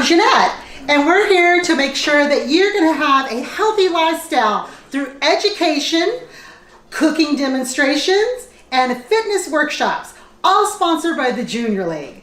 I'm Jeanette, and we're here to make sure that you're going to have a healthy lifestyle through education, cooking demonstrations, and fitness workshops, all sponsored by the Junior League.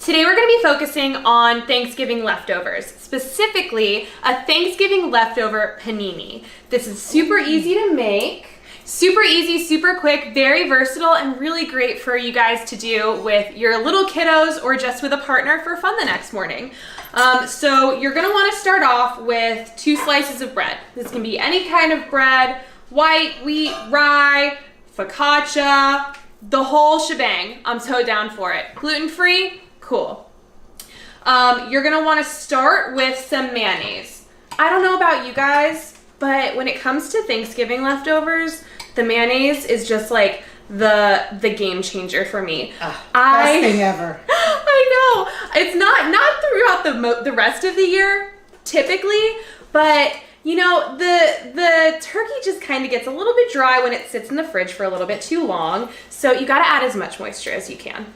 Today we're going to be focusing on Thanksgiving leftovers, specifically a Thanksgiving leftover panini. This is super easy to make, super easy, super quick, very versatile, and really great for you guys to do with your little kiddos or just with a partner for fun the next morning. So you're going to want to start off with 2 slices of bread. This can be any kind of bread, white, wheat, rye, focaccia, the whole shebang. I'm so down for it. Gluten-free? Cool. You're gonna want to start with some mayonnaise. I don't know about you guys, but when it comes to Thanksgiving leftovers, the mayonnaise is just like the game changer for me. Best thing ever. I know. It's not throughout the rest of the year, typically, but you know, the turkey just kind of gets a little bit dry when it sits in the fridge for a little bit too long, so you gotta add as much moisture as you can.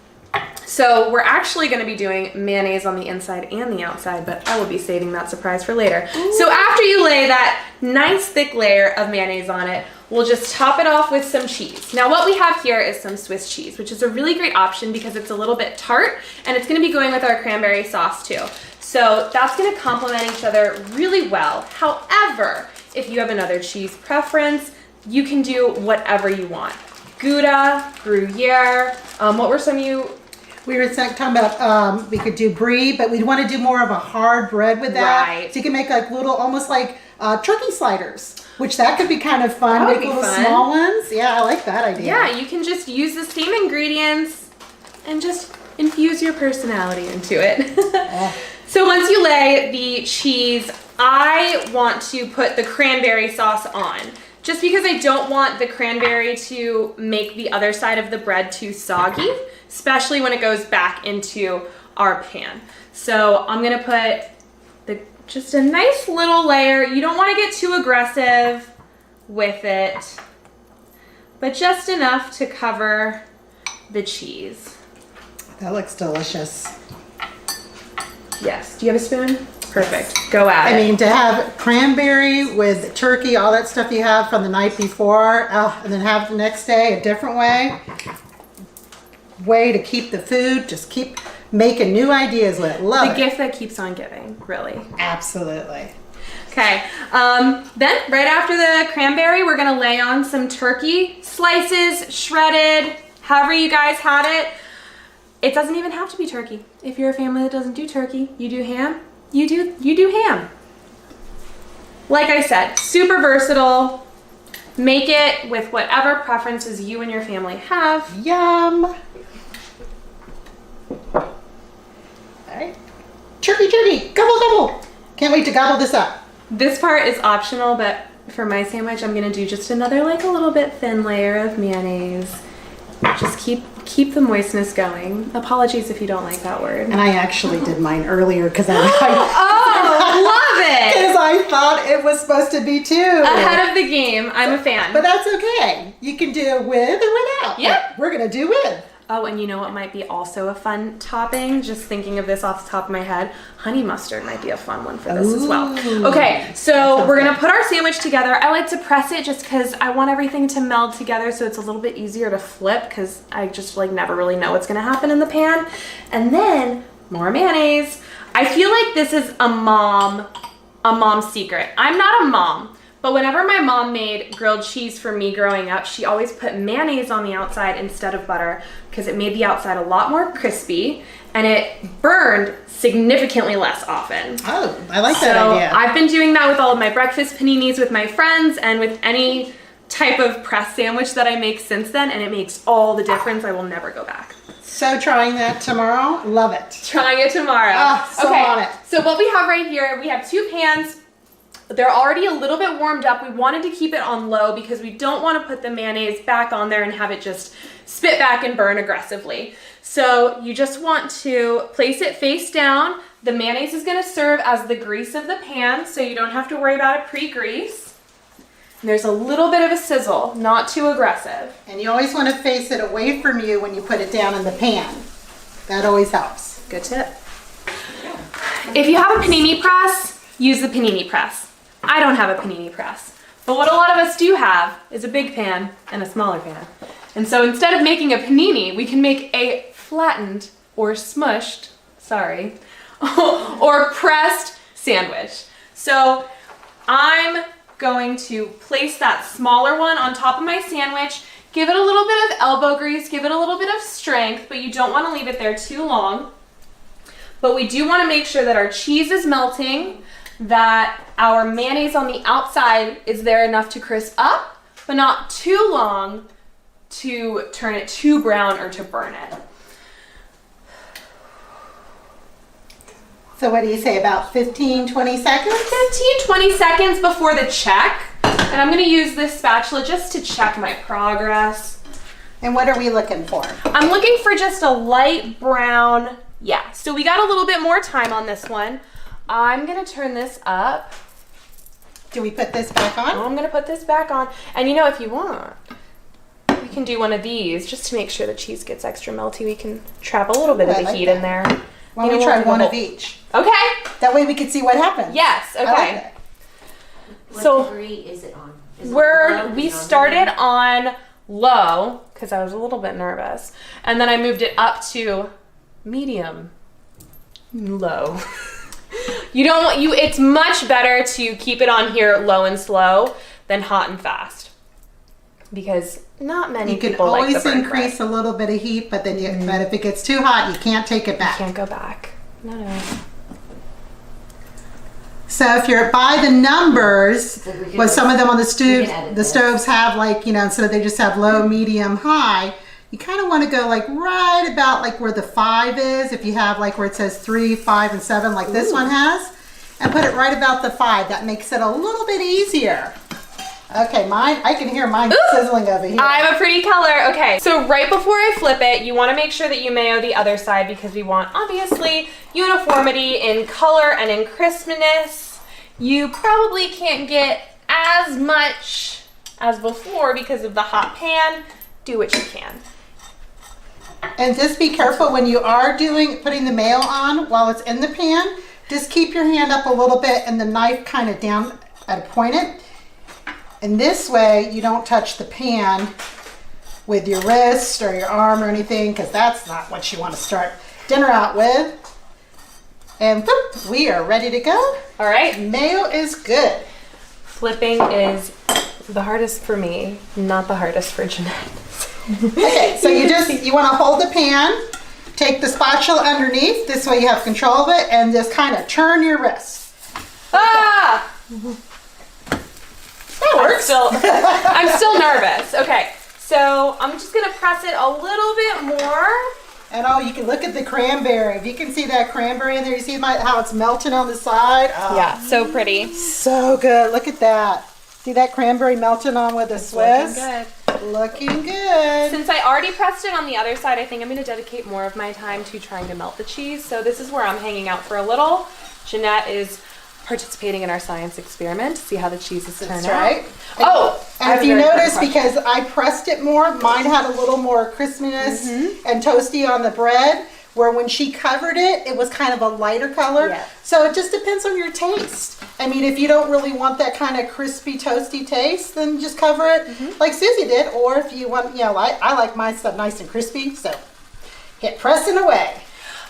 So we're actually going to be doing mayonnaise on the inside and the outside, but I will be saving that surprise for later. Ooh. So after you lay that nice thick layer of mayonnaise on it, we'll just top it off with some cheese. Now what we have here is some Swiss cheese, which is a really great option because it's a little bit tart and it's going to be going with our cranberry sauce too. So that's going to complement each other really well. However, if you have another cheese preference, you can do whatever you want. Gouda, Gruyere, what were some We were talking about we could do brie, but we'd want to do more of a hard bread with that. Right. So you can make like little, almost like turkey sliders, which that could be kind of fun. That would Make be little fun. small ones. Yeah, I like that idea. Yeah, you can just use the same ingredients and just infuse your personality into it. So once you lay the cheese, I want to put the cranberry sauce on. Just because I don't want the cranberry to make the other side of the bread too soggy, especially when it goes back into our pan. So I'm gonna put just a nice little layer. You don't wanna get too aggressive with it, but just enough to cover the cheese. That looks delicious. Yes, do you have a spoon? Perfect, go at it. I mean, to have cranberry with turkey, all that stuff you have from the night before, and then have the next day a different way to keep the food, just keep making new ideas with it. Love it. The gift that keeps on giving, really. Absolutely. Okay, then right after the cranberry, we're gonna lay on some turkey slices, shredded, however you guys had it. It doesn't even have to be turkey. If you're a family that doesn't do turkey, you do ham, you do ham. Like I said, super versatile. Make it with whatever preferences you and your family have. Yum. All right. Turkey, gobble, gobble. Can't wait to gobble this up. This part is optional, but for my sandwich, I'm gonna do just another like a little bit thin layer of mayonnaise. Just keep the moistness going. Apologies if you don't like that word. And I actually did mine earlier because I love it! Because I thought it was supposed to be too. Ahead of the game. I'm a fan. But that's okay. You can do it with or without. Yep. We're gonna do with. Oh, and you know what might be also a fun topping? Just thinking of this off the top of my head. Honey mustard might be a fun one for this as well. Okay, so we're gonna put our sandwich together. I like to press it just because I want everything to meld together so it's a little bit easier to flip because I just like never really know what's gonna happen in the pan. And then more mayonnaise. I feel like this is a mom secret. I'm not a mom. But whenever my mom made grilled cheese for me growing up, she always put mayonnaise on the outside instead of butter because it made the outside a lot more crispy and it burned significantly less often. Oh, I like that idea. I've been doing that with all of my breakfast paninis with my friends and with any type of pressed sandwich that I make since then, and it makes all the difference. I will never go back. So trying that tomorrow. Love it. Trying it tomorrow. On it. So what we have right here, we have 2 pans. They're already a little bit warmed up. We wanted to keep it on low because we don't want to put the mayonnaise back on there and have it just spit back and burn aggressively. So you just want to place it face down. The mayonnaise is going to serve as the grease of the pan, so you don't have to worry about a pre-grease. And there's a little bit of a sizzle, not too aggressive. And you always want to face it away from you when you put it down in the pan. That always helps. Good tip. If you have a panini press, use the panini press. I don't have a panini press. But what a lot of us do have is a big pan and a smaller pan. And so instead of making a panini, we can make a flattened or smushed, sorry, or pressed sandwich. So I'm going to place that smaller one on top of my sandwich, give it a little bit of elbow grease, give it a little bit of strength, but you don't want to leave it there too long. But we do want to make sure that our cheese is melting, that our mayonnaise on the outside is there enough to crisp up, but not too long to turn it too brown or to burn it. So what do you say, about 15, 20 seconds? 15, 20 seconds before the check. And I'm gonna use this spatula just to check my progress. And what are we looking for? I'm looking for just a light brown, yeah. So we got a little bit more time on this one. I'm gonna turn this up. Do we put this back on? I'm gonna put this back on. And you know, if you want, we can do one of these just to make sure the cheese gets extra melty. We can trap a little bit of the heat in there. Why don't we try one of each? Okay. That way we can see what happens. Yes, okay. I like that. What degree is it on? We started on low because I was a little bit nervous, and then I moved it up to medium low. It's much better to keep it on here low and slow than hot and fast, because not many people like the burn. You can always increase a little bit of heat, but then but if it gets too hot, you can't take it back. You can't go back. No. So if you're by the numbers, well, some of them on the stoves have like, instead of they just have low, medium, high, you kind of want to go like right about like where the 5 is. If you have like where it says 3, 5, and 7, like this one has, and put it right about the 5. That makes it a little bit easier. Okay, I can hear mine sizzling over here. I have a pretty color. Okay, so right before I flip it, you want to make sure that you mayo the other side because we want, obviously, uniformity in color and in crispness. You probably can't get as much as before because of the hot pan. Do what you can. And just be careful when you are putting the mayo on while it's in the pan. Just keep your hand up a little bit and the knife kind of down at a pointed. And this way you don't touch the pan with your wrist or your arm or anything, because that's not what you want to start dinner out with. And boop, we are ready to go. All right. Mayo is good. Flipping is the hardest for me, not the hardest for Jeanette. Okay, so you want to hold the pan, take the spatula underneath, this way you have control of it, and just kind of turn your wrist. Ah! That works. I'm still nervous. Okay, so I'm just gonna press it a little bit more. And you can look at the cranberry. If you can see that cranberry in there, you see how it's melting on the side? Oh, yeah, so pretty. So good. Look at that. See that cranberry melting on with the Swiss? Looking good. Looking good. Since I already pressed it on the other side, I think I'm going to dedicate more of my time to trying to melt the cheese. So this is where I'm hanging out for a little. Jeanette is participating in our science experiment to see how the cheese is turned out. Right. And if you notice, because I pressed it more, mine had a little more crispiness and toasty on the bread, where when she covered it, it was kind of a lighter color. Yeah. So it just depends on your taste. I mean, if you don't really want that kind of crispy, toasty taste, then just cover it like Susie did. Or if you want, I like my stuff nice and crispy, so hit pressing away.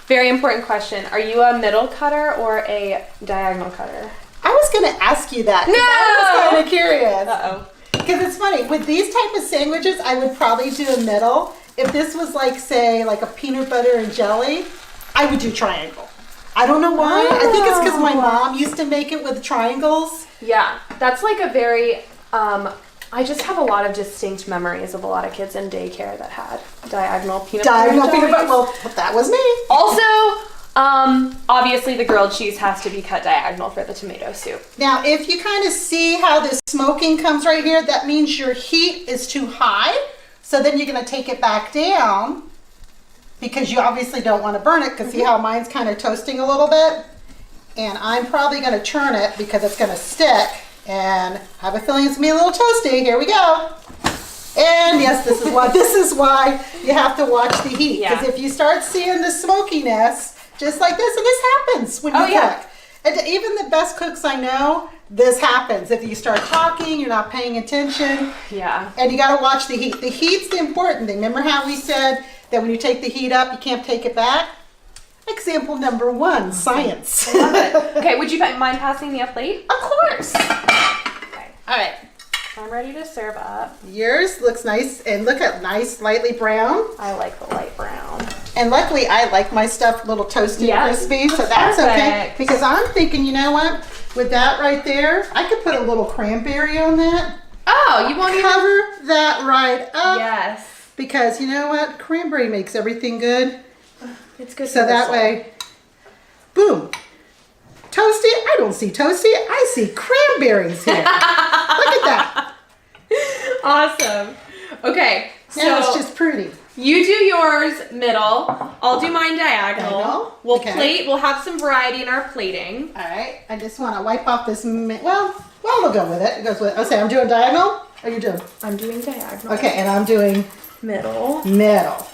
Very important question. Are you a middle cutter or a diagonal cutter? I was going to ask you that. No! I was kind of curious. Uh-oh. Because it's funny, with these type of sandwiches, I would probably do a middle. If this was like, say, like a peanut butter and jelly, I would do triangle. I don't know why. I think it's because my mom used to make it with triangles. Yeah, that's like a very, I just have a lot of distinct memories of a lot of kids in daycare that had diagonal peanut butter. Diagonal peanut butter. Well, that was me. Also, obviously the grilled cheese has to be cut diagonal for the tomato soup. Now, if you kind of see how the smoking comes right here, that means your heat is too high. So then you're going to take it back down because you obviously don't want to burn it, because see how mine's kind of toasting a little bit? And I'm probably going to turn it because it's going to stick, and I have a feeling it's going to be a little toasty. Here we go. And yes, this is why you have to watch the heat, because if you start seeing the smokiness, Just like this, and this happens when you cook. And even the best cooks I know, this happens. If you start talking, you're not paying attention. Yeah. And you got to watch the heat. The heat's the important thing. Remember how we said that when you take the heat up, you can't take it back? Example number 1, science. I love it. Okay, would you mind passing me a plate? Of course. Okay. All right. I'm ready to serve up. Yours looks nice, and look at nice, lightly brown. I like the light brown. And luckily, I like my stuff a little toasty and crispy, so that's okay. Because I'm thinking, you know what? With that right there, I could put a little cranberry on that. Oh, you won't cover that right up. Yes. Because you know what? Cranberry makes everything good. It's good. So that way, boom. Toasty? I don't see toasty. I see cranberries here. Look at that. Awesome. Okay. Now So it's just pretty. you do yours middle. I'll do mine diagonal. Diagonal, We'll okay. plate. We'll have some variety in our plating. All right. I just want to wipe off this. Well, we'll go with it. It goes with. Okay, I'm doing diagonal. Or you doing? I'm doing diagonal. Okay, and I'm doing Middle. middle.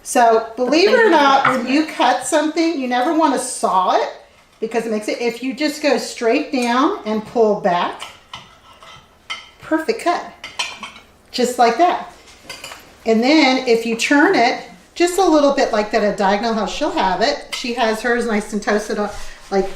So believe it or not, when you cut something, you never want to saw it because it makes it. If you just go straight down and pull back, perfect cut, just like that. And then if you turn it just a little bit like that at diagonal, how she'll have it. She has hers nice and toasted on, like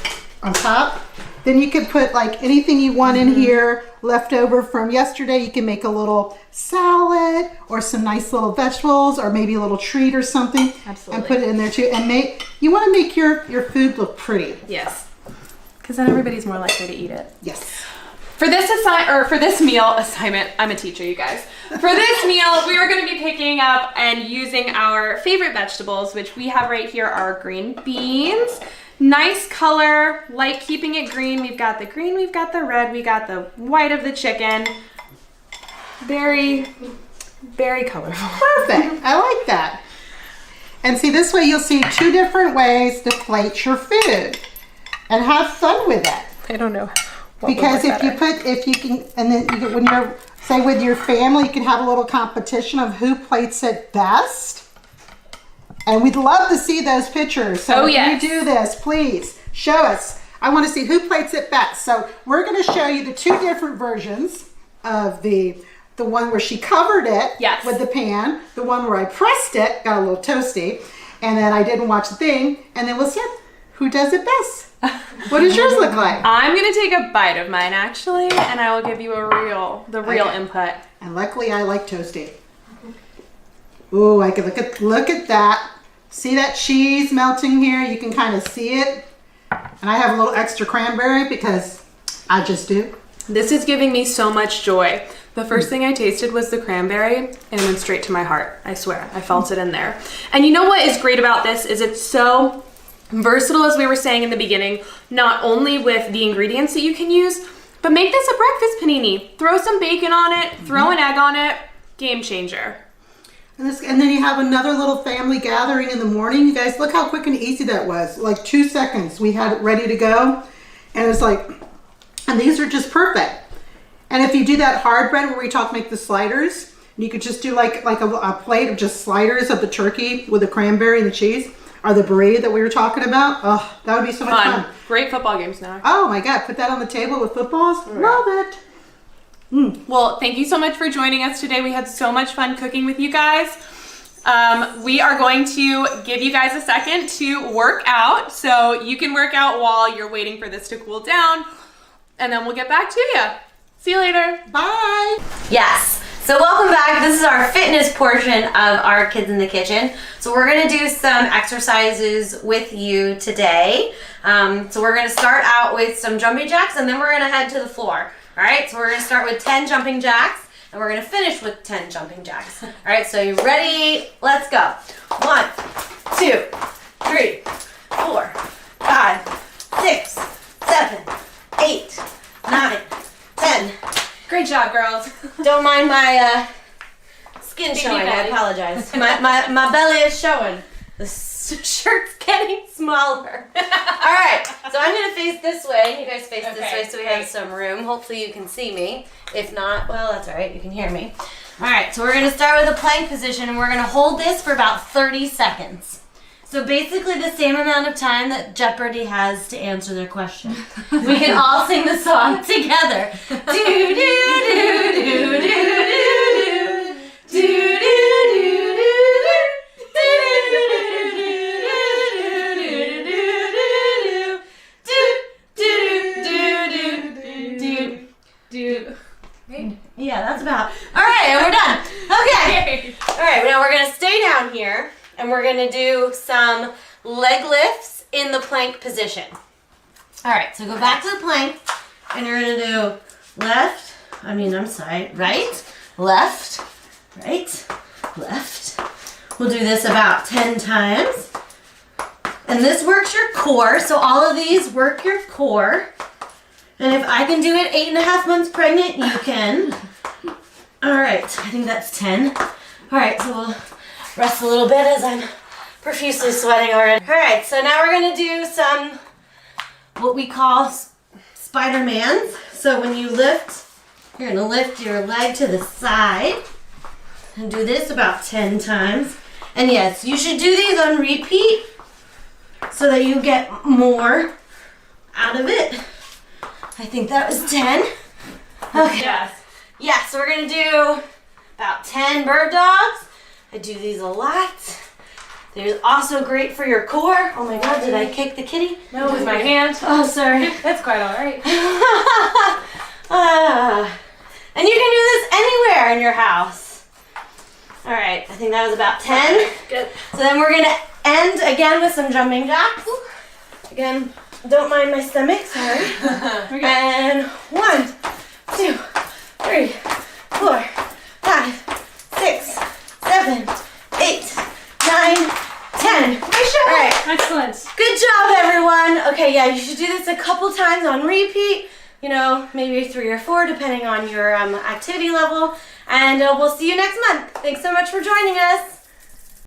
on top. Then you can put like anything you want in here, left over from yesterday. You can make a little salad or some nice little vegetables or maybe a little treat or something. Absolutely. And put it in there too. And you want to make your food look pretty. Yes. Because then everybody's more likely to eat it. Yes. For this meal assignment, I'm a teacher, you guys. For this meal, we are going to be picking up and using our favorite vegetables, which we have right here are green beans. Nice color, like keeping it green. We've got the green, we've got the red, we got the white of the chicken. Very, very colorful. Perfect. I like that. And see, this way you'll see 2 different ways to plate your food and have fun with it. I don't know. Because if you can, and then when you're, say with your family, you can have a little competition of who plates it best. And we'd love to see those pictures. So if you do this, please show us. I want to see who plates it best. So we're going to show you the 2 different versions of the one where she covered it with the pan, the one where I pressed it, got a little toasty, and then I didn't watch the thing, and then we'll see who does it best. What does yours look like? I'm going to take a bite of mine actually, and I will give you the real input. And luckily I like toasty. Ooh, I can look at that. See that cheese melting here? You can kind of see it. And I have a little extra cranberry because I just do. This is giving me so much joy. The first thing I tasted was the cranberry and it went straight to my heart. I swear, I felt it in there. And you know what is great about this is it's so versatile, as we were saying in the beginning, not only with the ingredients that you can use, but make this a breakfast panini. Throw some bacon on it, throw an egg on it, game changer. And then you have another little family gathering in the morning. You guys, look how quick and easy that was. Like 2 seconds, we had it ready to go. And it's like, and these are just perfect. And if you do that hard bread where we make the sliders, you could just do like a plate of just sliders of the turkey with the cranberry and the cheese, or the burrito that we were talking about. Oh, that would be so much fun. Great football game snack. Oh my God, put that on the table with footballs. Love it. Well, thank you so much for joining us today. We had so much fun cooking with you guys. We are going to give you guys a second to work out, so you can work out while you're waiting for this to cool down, and then we'll get back to you. See you later. Bye. Yes. So welcome back. This is our fitness portion of our Kids in the Kitchen. So we're going to do some exercises with you today. So we're going to start out with some jumping jacks, and then we're going to head to the floor. All right, so we're going to start with 10 jumping jacks, and we're going to finish with 10 jumping jacks. All right, so you ready? Let's go. 1, 2, 3, 4, 5, 6, 7, 8, 9, 10. Great job, girls. Don't mind my skin Baby showing. I belly. apologize. My belly is showing. The shirt's getting smaller. All right, so I'm gonna face this way. You guys face this way so we have some room. Hopefully you can see me. If not, well, that's all right. You can hear me. All right, so we're gonna start with a plank position, and we're gonna hold this for about 30 seconds. So basically the same amount of time that Jeopardy has to answer their question. We can all sing the song together. Do do do do do do do Dude. Yeah, that's about. All right, and we're done. Okay. All right, now we're gonna stay down here, and we're gonna do some leg lifts in the plank position. All right, so go back to the plank, and you're gonna do right, left, right, left. We'll do this about 10 times. And this works your core, so all of these work your core. And if I can do it 8.5 months pregnant, you can. All right, I think that's 10. All right, so we'll rest a little bit as I'm profusely sweating already. All right, so now we're gonna do some, what we call Spider-Mans. So when you lift, you're gonna lift your leg to the side and do this about 10 times. And yes, you should do these on repeat so that you get more out of it. I think that was 10. Okay. Yes. Yeah, so we're gonna do about 10 bird dogs. I do these a lot. They're also great for your core. Oh my God, did I kick the kitty? No, with my hand. Oh, sorry. That's quite all right. And you can do this anywhere in your house. All right, I think that was about 10. Good. So then we're gonna end again with some jumping jacks. Again, don't mind my stomach, sorry. And 1, 2, 3, 4, 5, 6, 7, 8, 9, 10. All right. Excellent. Good job, everyone. Okay, yeah, you should do this a couple times on repeat. You know, maybe 3 or 4, depending on your activity level. And we'll see you next month. Thanks so much for joining us.